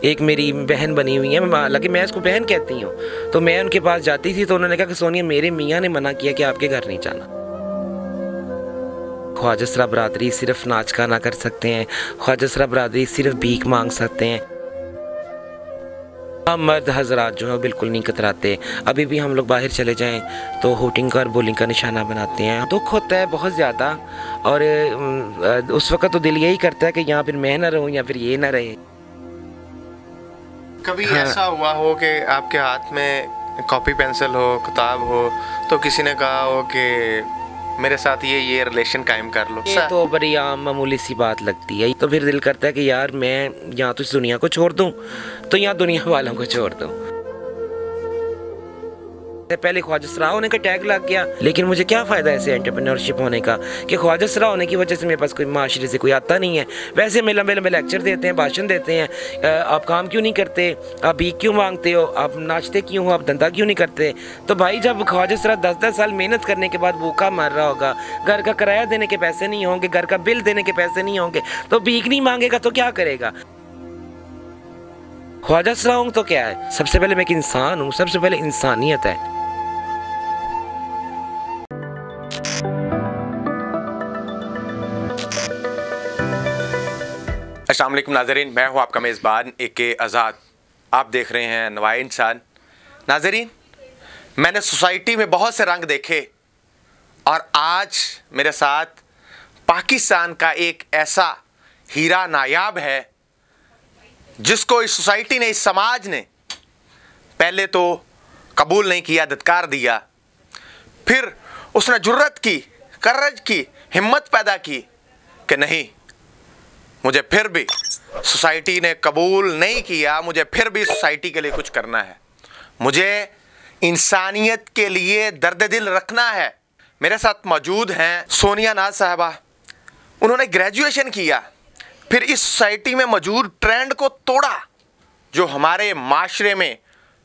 एक मेरी बहन बनी हुई है, हालांकि मैं इसको बहन कहती हूँ, तो मैं उनके पास जाती थी तो उन्होंने कहा कि सोनिया मेरे मियाँ ने मना किया कि आपके घर नहीं जाना। ख्वाजा सरा बरादरी सिर्फ नाच गाना कर सकते हैं, ख्वाजा सरा बरादरी सिर्फ भीख मांग सकते हैं। हम मर्द हजरात जो है बिल्कुल नहीं कतराते। अभी भी हम लोग बाहर चले जाएं तो होटिंग का और बोलिंग का निशाना बनाते हैं। दुख होता है बहुत ज़्यादा, और उस वक्त तो दिल यही करता है कि यहाँ फिर मैं ना रहूँ या फिर ये ना रहे। कभी ऐसा हुआ हो कि आपके हाथ में कॉपी पेंसिल हो, किताब हो, तो किसी ने कहा हो कि मेरे साथ ये रिलेशन कायम कर लो? ये तो बड़ी आम मामूली सी बात लगती है। तो फिर दिल करता है कि यार मैं यहाँ तो इस दुनिया को छोड़ दूँ तो यहाँ दुनिया वालों को छोड़ दूँ। पहले ख्वाजा सरा होने का टैग लग गया, लेकिन मुझे क्या फ़ायदा ऐसे एंटरप्रेन्योरशिप होने का कि ख्वाजा सरा होने की वजह से मेरे पास कोई माशरे से कोई आता नहीं है। वैसे में लंबे लंबे लेक्चर देते हैं, भाषण देते हैं, आप काम क्यों नहीं करते, आप भीख क्यों मांगते हो, आप नाचते क्यों हो, आप धंधा क्यों नहीं करते। तो भाई जब ख्वाजा सरा 10-10 साल मेहनत करने के बाद भूखा मर रहा होगा, घर का किराया देने के पैसे नहीं होंगे, घर का बिल देने के पैसे नहीं होंगे, तो भीख नहीं मांगेगा तो क्या करेगा। ख्वाजा सरा हूँ तो क्या है, सबसे पहले मैं एक इंसान हूँ, सबसे पहले इंसानियत है। अस्सलाम वालेकुम नाज़रीन, मैं हूँ आपका मेज़बान AK आज़ाद। आप देख रहे हैं नवाए इंसान। नाज़रीन, मैंने सोसाइटी में बहुत से रंग देखे और आज मेरे साथ पाकिस्तान का एक ऐसा हीरा नायाब है जिसको इस सोसाइटी ने, इस समाज ने पहले तो कबूल नहीं किया, धत्कार दिया, फिर उसने जुर्रत की, कर्रज की, हिम्मत पैदा की कि नहीं, मुझे फिर भी सोसाइटी ने कबूल नहीं किया, मुझे फिर भी सोसाइटी के लिए कुछ करना है, मुझे इंसानियत के लिए दर्द दिल रखना है। मेरे साथ मौजूद हैं सोनिया नाज साहबा। उन्होंने ग्रेजुएशन किया, फिर इस सोसाइटी में मौजूद ट्रेंड को तोड़ा जो हमारे माशरे में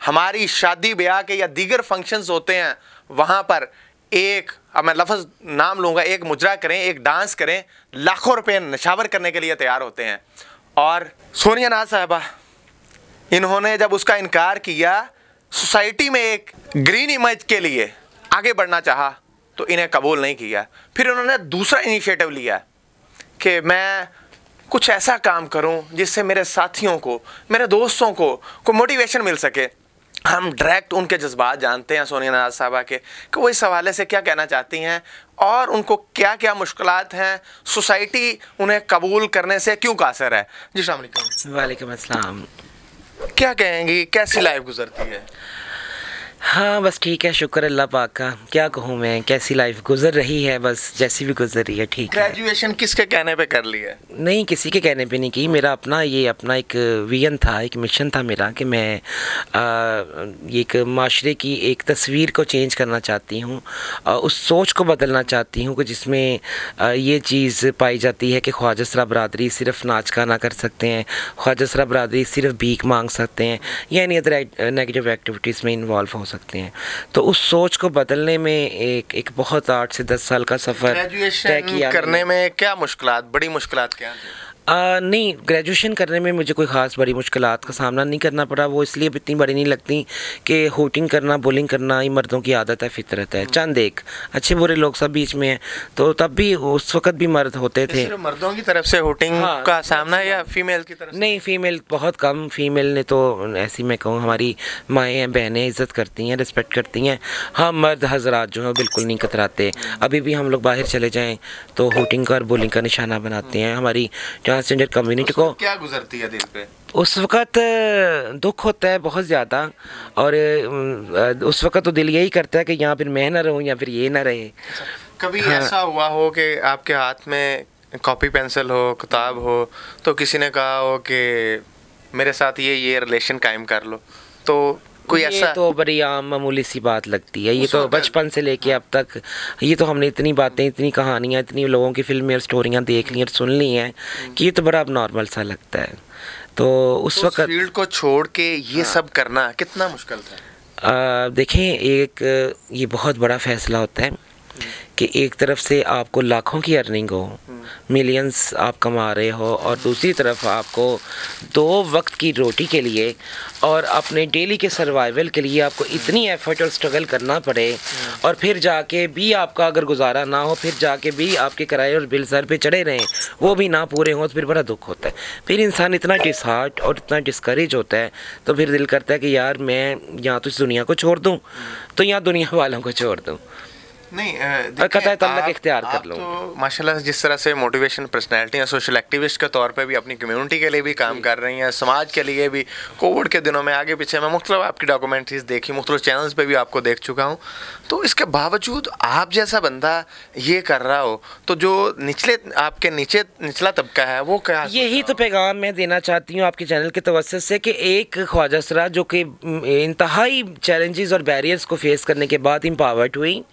हमारी शादी ब्याह के या दीगर फंक्शंस होते हैं, वहाँ पर एक, अब मैं लफ्ज़ नाम लूँगा, एक मुजरा करें, एक डांस करें, लाखों रुपए नशावर करने के लिए तैयार होते हैं। और सोनिया नाज साहबा, इन्होंने जब उसका इनकार किया, सोसाइटी में एक ग्रीन इमेज के लिए आगे बढ़ना चाहा तो इन्हें कबूल नहीं किया। फिर उन्होंने दूसरा इनिशिएटिव लिया कि मैं कुछ ऐसा काम करूं जिससे मेरे साथियों को, मेरे दोस्तों को मोटिवेशन मिल सके। हम डायरेक्ट उनके जज्बात जानते हैं सोनिया नाज साहबा के कि वो इस हवाले से क्या कहना चाहती हैं और उनको क्या क्या मुश्किलात हैं, सोसाइटी उन्हें कबूल करने से क्यों कासिर है। जी अस्सलाम वालेकुम। वालेकुम अस्सलाम। क्या कहेंगी, कैसी लाइफ गुजरती है? हाँ बस ठीक है, शुक्र अल्लाह पाक का। क्या कहूँ मैं, कैसी लाइफ गुजर रही है, बस जैसी भी गुजर रही है ठीक है। ग्रेजुएशन किसके कहने पे कर ली है? नहीं, किसी के कहने पे नहीं की। मेरा अपना एक विजन था, एक मिशन था मेरा कि मैं एक माशरे की एक तस्वीर को चेंज करना चाहती हूँ, उस सोच को बदलना चाहती हूँ कि जिसमें ये चीज़ पाई जाती है कि ख्वाजा सरा बरादरी सिर्फ नाच गाना कर सकते हैं, ख्वाजा सरा बरादरी सिर्फ भीख मांग सकते हैं या एनी अदर नेगेटिव एक्टिविटीज़ में इन्वॉल्व हो सकते हैं। तो उस सोच को बदलने में एक बहुत 8 से 10 साल का सफ़र तय किया। करने में क्या मुश्किलात, बड़ी मुश्किलात क्या थी? नहीं, ग्रेजुएशन करने में मुझे कोई ख़ास बड़ी मुश्किलात का सामना नहीं करना पड़ा। वो इसलिए इतनी बड़ी नहीं लगती कि होटिंग करना, बोलिंग करना ये मर्दों की आदत है, फितरत है। चंद एक अच्छे बुरे लोग सब बीच में हैं, तो तब भी उस वक़्त भी मर्द होते थे। सिर्फ मर्दों की तरफ से होटिंग का सामना या फीमेल की तरफ से? नहीं, फीमेल बहुत कम। फीमेल ने तो ऐसी, मैं कहूँ, हमारी माएँ हैं, बहनें इज़्ज़त करती हैं, रिस्पेक्ट करती हैं। हाँ, मर्द हजरात जो हैं बिल्कुल नहीं कतराते। अभी भी हम लोग बाहर चले जाएँ तो होटिंग का और बोलिंग का निशाना बनाते हैं। हमारी ट्रांसजेंडर कम्युनिटी को क्या गुजरती है दिल पे? उस वक़्त दुख होता है बहुत ज़्यादा, और उस वक़्त तो दिल यही करता है कि यहाँ फिर मैं ना रहूँ या फिर ये ना रहे। कभी ऐसा हुआ हो कि आपके हाथ में कॉपी पेंसिल हो, किताब हो, तो किसी ने कहा हो कि मेरे साथ ये रिलेशन कायम कर लो, तो कोई ऐसा? ये तो बड़ी आम मामूली सी बात लगती है। ये तो बचपन से लेके अब तक, ये तो हमने इतनी बातें, इतनी कहानियाँ, इतनी लोगों की फिल्में और स्टोरियाँ देख ली और सुन ली हैं कि ये तो बड़ा अब नॉर्मल सा लगता है। तो उस वक्त फील्ड को छोड़ के ये सब करना कितना मुश्किल था? देखें, ये बहुत बड़ा फ़ैसला होता है कि एक तरफ से आपको लाखों की अर्निंग हो, मिलियंस आप कमा रहे हो, और दूसरी तरफ आपको 2 वक्त की रोटी के लिए और अपने डेली के सर्वाइवल के लिए आपको इतनी एफर्ट और स्ट्रगल करना पड़े, और फिर जाके भी आपका अगर गुजारा ना हो, फिर जाके भी आपके किराए और बिल सर पे चढ़े रहें, वो भी ना पूरे हों, तो फिर बड़ा दुख होता है। फिर इंसान इतना डिसहार्ट और इतना डिस्करेज होता है, तो फिर दिल करता है कि यार मैं या तो इस दुनिया को छोड़ दूँ, तो या दुनिया वालों को छोड़ दूँ। नहीं तल्लक इख्तियार कर लो। तो माशाल्लाह जिस तरह से मोटिवेशन पर्सनैलिटी या सोशल एक्टिविस्ट के तौर पे भी अपनी कम्युनिटी के लिए भी काम कर रही हैं, समाज के लिए भी। कोविड के दिनों में आगे पीछे मैं मुख्तलिफ आपकी डॉक्यूमेंट्रीज देखी, मुख्तलिफ चैनल्स पे भी आपको देख चुका हूँ। तो इसके बावजूद आप जैसा बंदा ये कर रहा हो, तो जो आपके नीचे निचला तबका है वो क्या? यही तो पैगाम मैं देना चाहती हूँ आपके चैनल के तवज्जुह से, कि एक ख्वाजा सरा जो कि इंतहाई चैलेंजेस और बैरियर्स को फेस करने के बाद एम्पावर्ड हुई,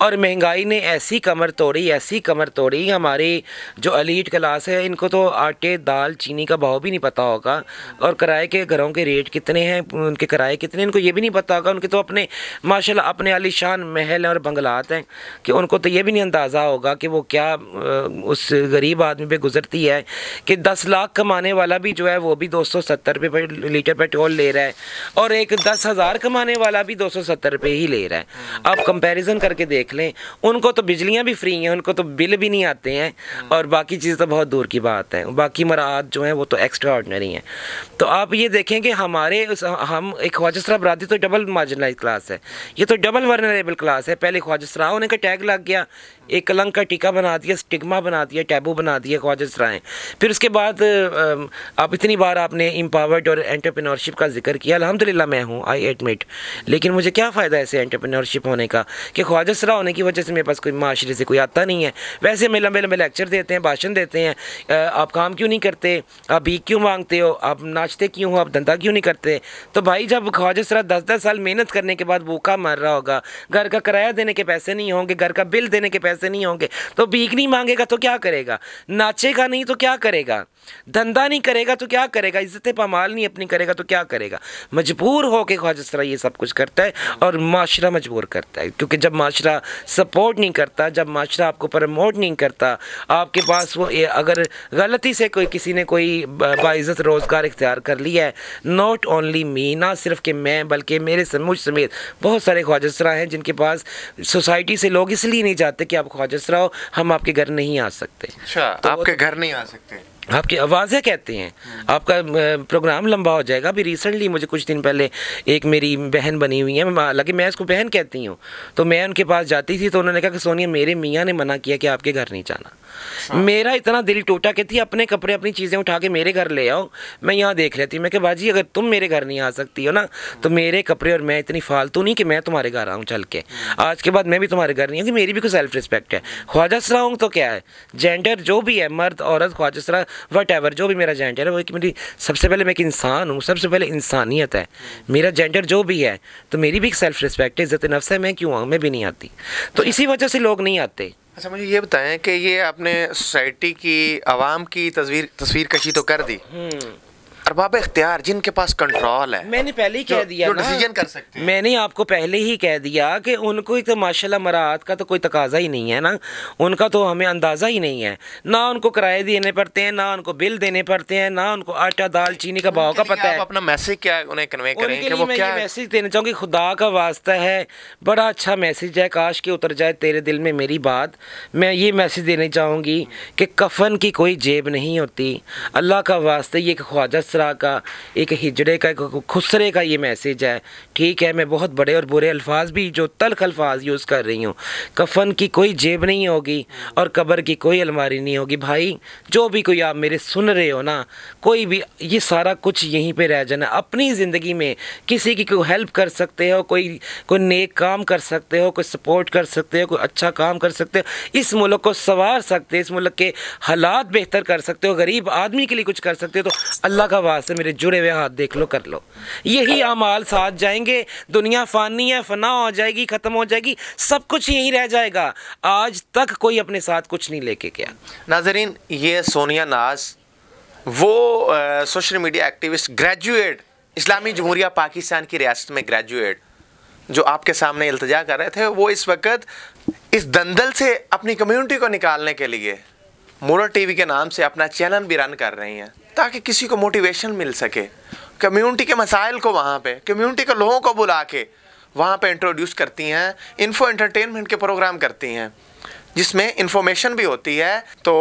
और महंगाई ने ऐसी कमर तोड़ी। हमारी जो एलीट क्लास है, इनको तो आटे दाल चीनी का भाव भी नहीं पता होगा, और किराए के घरों के रेट कितने हैं, उनके किराए कितने, इनको ये भी नहीं पता होगा। उनके तो अपने माशाल्लाह अपने आलीशान महल और बंगलात हैं कि उनको तो ये भी नहीं अंदाज़ा होगा कि वो क्या उस गरीब आदमी पे गुजरती है, कि 10 लाख कमाने वाला भी जो है वो भी 270 रुपये लीटर पेट्रोल ले रहा है, और एक 10,000 कमाने वाला भी 270 रुपये ही ले रहा है। आप कंपैरिजन करके देख लें, उनको तो बिजलियाँ भी फ्री हैं, उनको तो बिल भी नहीं आते हैं, और बाकी चीज़ तो बहुत दूर की बात है, बाकी मराहत जो हैं वो तो एक्स्ट्रा ऑर्डनरी हैं। तो आप ये देखें कि हम एक ख्वाजा सरा बरादरी तो डबल मार्जिनलाइज क्लास है, ये तो डबल वर्नरेबल क्लास है। पहले ख्वाजा सरा होने का टैग लग गया, एक कलंक का टीका बना दिया, स्टिग्मा बना दिया, टैबू बना दिया ख्वाजा सराएँ। फिर उसके बाद आप इतनी बार आपने एम्पावर्ड और एंटरप्रेन्योरशिप का जिक्र किया, अल्हम्दुलिल्लाह मैं हूँ, आई एडमिट, लेकिन मुझे क्या फ़ायदा ऐसे एंटरप्रेन्योरशिप होने का कि ख्वाजा सरा होने की वजह से मेरे पास कोई माशरे से कोई आता नहीं है। वैसे में लंबे लंबे लेक्चर देते हैं, भाषण देते हैं, आप काम क्यों नहीं करते, आप भीख क्यों मांगते हो, आप नाचते क्यों हो, आप धंधा क्यों नहीं करते। तो भाई जब ख्वाजा सरा 10-10 साल मेहनत करने के बाद भूखा मर रहा होगा, घर का किराया देने के पैसे नहीं होंगे, घर का बिल देने के पैसे नहीं होंगे, तो भीख नहीं मांगेगा तो क्या करेगा, नाचेगा नहीं तो क्या करेगा, धंधा नहीं करेगा तो क्या करेगा, इज्जत पामाल नहीं अपनी करेगा तो क्या करेगा। मजबूर होकर ख्वाजा सरा ये सब कुछ करता है, और माशरा मजबूर करता है, क्योंकि जब माशरा सपोर्ट नहीं करता, जब माशरा आपको प्रमोट नहीं करता, आपके पास वो अगर गलती से किसी ने कोई बाइज़्ज़त रोज़गार इख्तियार कर लिया है, नॉट ओनली मी, ना सिर्फ कि मैं बल्कि मेरे मुझ समेत बहुत सारे ख्वाजा सरा हैं जिनके पास सोसाइटी से लोग इसलिए नहीं जाते कि आप ख्वाजा सरा हो, हम आपके घर नहीं आ सकते। अच्छा, तो आपके घर नहीं आ सकते, आपकी आवाज़ें कहते हैं, आपका प्रोग्राम लंबा हो जाएगा। अभी रिसेंटली मुझे कुछ दिन पहले एक मेरी बहन बनी हुई है, हालांकि मैं इसको बहन कहती हूँ, तो मैं उनके पास जाती थी तो उन्होंने कहा कि सोनिया मेरे मियाँ ने मना किया कि आपके घर नहीं जाना। मेरा इतना दिल टूटा, कहती अपने कपड़े अपनी चीज़ें उठा के मेरे घर ले आओ, मैं यहाँ देख लेती। मैं कहा बाजी अगर तुम मेरे घर नहीं आ सकती हो ना, तो मेरे कपड़े और मैं इतनी फालतू नहीं कि मैं तुम्हारे घर आऊँ चल के, आज के बाद मैं भी तुम्हारे घर नहीं हूँ, कि मेरी भी कोई सेल्फ रिस्पेक्ट है। ख्वाजा सरा हूँ तो क्या है, जेंडर जो भी है, मर्द औरत ख्वाजा सरा वट एवर, जो भी मेरा जेंडर है वो कि मेरी सबसे पहले मैं एक इंसान हूँ, सबसे पहले इंसानियत है, मेरा जेंडर जो भी है, तो मेरी भी एक सेल्फ रिस्पेक्ट है, इज़्ज़त नफ्स है, मैं क्यों आऊँ, मैं भी नहीं आती। तो इसी वजह से लोग नहीं आते। अच्छा, मुझे ये बताएं कि ये आपने सोसाइटी की आवाम की तस्वीर कशी तो कर दी, अरबाब इख्तियार जिनके पास कंट्रोल है, मैंने पहले ही कह दिया जो ना, डिसीजन कर सकते हैं। मैंने मैंने आपको पहले ही कह दिया कि उनको तो माशाल्लाह मराहत का तो कोई तकाजा ही नहीं है ना, उनका तो हमें अंदाज़ा ही नहीं है, ना उनको किराए देने पड़ते हैं, ना उनको बिल देने पड़ते हैं, ना उनको आटा दाल चीनी का भाव का पता है। आप अपना मैसेज क्या उन्हें कन्वे करें कि वो मैं क्या ये मैसेज देना चाहूँगी, खुदा का वास्ता है, बड़ा अच्छा मैसेज है, काश के उतर जाए तेरे दिल में मेरी बात। मैं ये मैसेज देना चाहूँगी कि कफन की कोई जेब नहीं होती, अल्लाह का वास्ता ये ख्वाजा सरा का एक हिजड़े का, एक खुसरे का ये मैसेज है। ठीक है, मैं बहुत बड़े और बुरे अल्फाज भी, जो तल्ख अल्फाज यूज़ कर रही हूँ, कफन की कोई जेब नहीं होगी और कब्र की कोई अलमारी नहीं होगी। भाई जो भी कोई आप मेरे सुन रहे हो ना, कोई भी, ये सारा कुछ यहीं पे रह जाना। अपनी ज़िंदगी में किसी की कोई हेल्प कर सकते हो, कोई नेक काम कर सकते हो, कोई सपोर्ट कर सकते हो, कोई अच्छा काम कर सकते हो, इस मुल्क को संवार सकते हो, इस मुल्क के हालात बेहतर कर सकते हो, गरीब आदमी के लिए कुछ कर सकते हो, तो अल्लाह का वास्ते मेरे जुड़े हुए हाथ देख लो, कर लो। यही अमाल साथ जाएंगे, दुनिया फानी है, फना हो जाएगी, ख़त्म हो जाएगी, सब कुछ यहीं रह जाएगा। आज तक कोई अपने साथ कुछ नहीं लेके गया। नाज़रीन, ये सोनिया नाज वो सोशल मीडिया एक्टिविस्ट, ग्रेजुएट, इस्लामी जमहूरिया पाकिस्तान की रियासत में ग्रेजुएट, जो आपके सामने इल्तिजा कर रहे थे, वो इस वक्त इस दंदल से अपनी कम्युनिटी को निकालने के लिए मोरल टीवी के नाम से अपना चैनल भी रन कर रही हैं, ताकि किसी को मोटिवेशन मिल सके। कम्युनिटी के मसाइल को वहाँ पे, कम्युनिटी के लोगों को बुला के वहाँ पे इंट्रोड्यूस करती हैं, इन्फो एंटरटेनमेंट के प्रोग्राम करती हैं, जिसमें इंफॉर्मेशन भी होती है। तो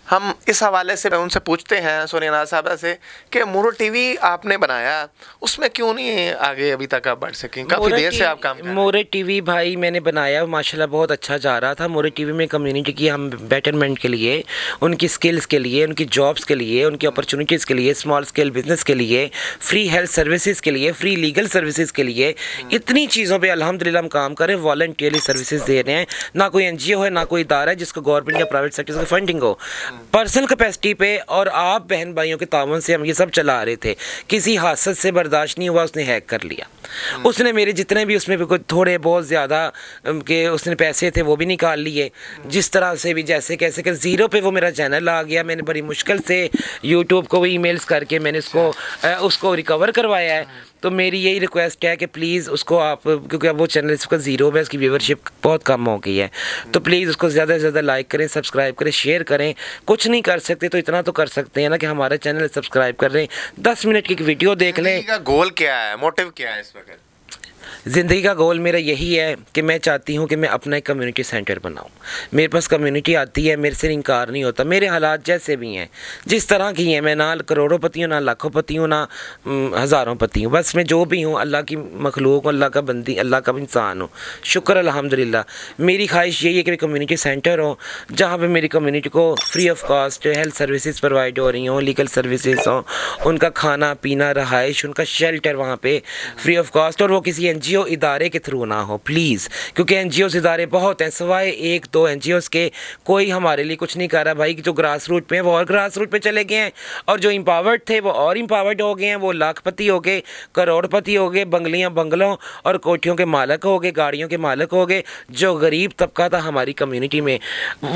हम इस हवाले से उनसे पूछते हैं, सोनिया नाज साहबा से, कि मोरल टीवी आपने बनाया, उसमें क्यों नहीं आगे अभी तक आप बढ़ सकें? काफ़ी देर से आप काम कर रहे हैं। मोरल टीवी भाई मैंने बनाया, माशाल्लाह बहुत अच्छा जा रहा था। मोरल टीवी में कम्युनिटी की हम बेटरमेंट के लिए, उनकी स्किल्स के लिए, उनकी जॉब्स के लिए, उनकी अपॉर्चुनिटीज़ के लिए, स्मॉल स्केल बिजनेस के लिए, फ्री हेल्थ सर्विसेज के लिए, फ्री लीगल सर्विसेज के लिए, इतनी चीज़ों पर अल्हम्दुलिल्लाह हम काम करें। वॉलंटियरली सर्विसेज दे रहे हैं, ना कोई NGO है, ना कोई इदारा है जिसको गवर्नमेंट या प्राइवेट सेक्टर से फंडिंग हो। पर्सनल कैपेसिटी पे और आप बहन भाइयों के तावन से हम ये सब चला रहे थे। किसी हादसे से बर्दाश्त नहीं हुआ, उसने हैक कर लिया। उसने मेरे जितने भी उसमें भी कोई थोड़े बहुत ज़्यादा के उसने पैसे थे वो भी निकाल लिए, जिस तरह से भी जैसे कैसे कि ज़ीरो पे वो मेरा चैनल आ गया। मैंने बड़ी मुश्किल से यूट्यूब को ईमेल्स करके मैंने उसको रिकवर करवाया है। तो मेरी यही रिक्वेस्ट है कि प्लीज़ उसको आप, क्योंकि अब वो चैनल इसका ज़ीरो में, उसकी व्यूवरशिप बहुत कम हो गई है, तो प्लीज़ उसको ज़्यादा से ज़्यादा लाइक करें, सब्सक्राइब करें, शेयर करें। कुछ नहीं कर सकते तो इतना तो कर सकते हैं ना कि हमारा चैनल सब्सक्राइब कर लें, 10 मिनट की एक वीडियो देख लें। का गोल क्या है, मोटिव क्या है इस वक्त? ज़िंदगी का गोल मेरा यही है कि मैं चाहती हूँ कि मैं अपना एक कम्युनिटी सेंटर बनाऊँ। मेरे पास कम्युनिटी आती है, मेरे से इनकार नहीं होता। मेरे हालात जैसे भी हैं, जिस तरह की हैं, मैं ना करोड़ोंपति हूँ, ना लाखोंपति हूँ, ना हज़ारों पति हूँ, बस मैं जो भी हूँ अल्लाह की मखलूक, अल्लाह का बंदी, अल्लाह का इंसान हूँ। शुक्र अल्हम्दुलिल्लाह। मेरी ख्वाहिश यही है कि कम्युनिटी सेंटर हो जहाँ पर मेरी कम्युनिटी को free of cost health services provide हो रही हों, लीगल सर्विसेज हों, उनका खाना पीना, रहाइश, उनका शेल्टर वहाँ पर फ्री ऑफ कॉस्ट, और वो किसी NGO इदारे के थ्रू ना हो प्लीज़, क्योंकि NGOs इदारे बहुत हैं, सिवाय 1-2 NGOs के कोई हमारे लिए कुछ नहीं कर रहा भाई। जो ग्रास रूट पे हैं वो और ग्रास रूट पे चले गए हैं, और जो इम्पावर्ड थे वो और इम्पावर्ड हो गए हैं। वो लाखपति हो गए, करोड़पति हो गए, बंगलों और कोठियों के मालिक हो गए, गाड़ियों के मालिक हो गए। जो गरीब तबका था हमारी कम्युनिटी में,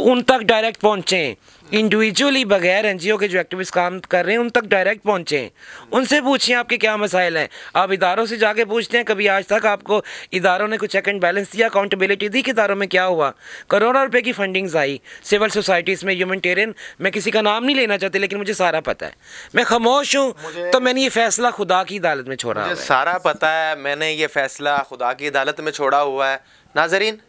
उन तक डायरेक्ट पहुँचें, इंडिविजुअली बगैर NGO के जो एक्टिविस्ट काम कर रहे हैं उन तक डायरेक्ट पहुँचें, उनसे पूछें आपके क्या मसाइल हैं। आप इदारों से जाके पूछते हैं, कभी आज तक आपको इदारों ने कुछ चेक एंड बैलेंस दिया, अकाउंटेबिलिटी दी कि इदारों में क्या हुआ? करोड़ों रुपए की फंडिंग्स आई सिविल सोसाइटीज़ में, ह्यूमैनिटेरियन, मैं किसी का नाम नहीं लेना चाहती लेकिन मुझे सारा पता है, मैं खामोश हूँ। तो मैंने ये फैसला खुदा की अदालत में छोड़ा है। सारा पता है, मैंने ये फैसला खुदा की अदालत में छोड़ा हुआ है। नाजरीन,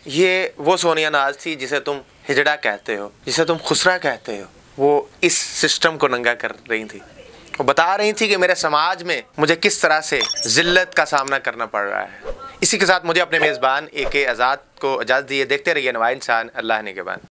ये वो सोनिया नाज थी जिसे तुम हिजड़ा कहते हो, जिसे तुम खुसरा कहते हो। वो इस सिस्टम को नंगा कर रही थी, वो बता रही थी कि मेरे समाज में मुझे किस तरह से जिल्लत का सामना करना पड़ रहा है। इसी के साथ मुझे अपने मेज़बान AK आज़ाद को इजाज़त दिए। देखते रहिए नवाए इंसान, अल्लाह निगहबान।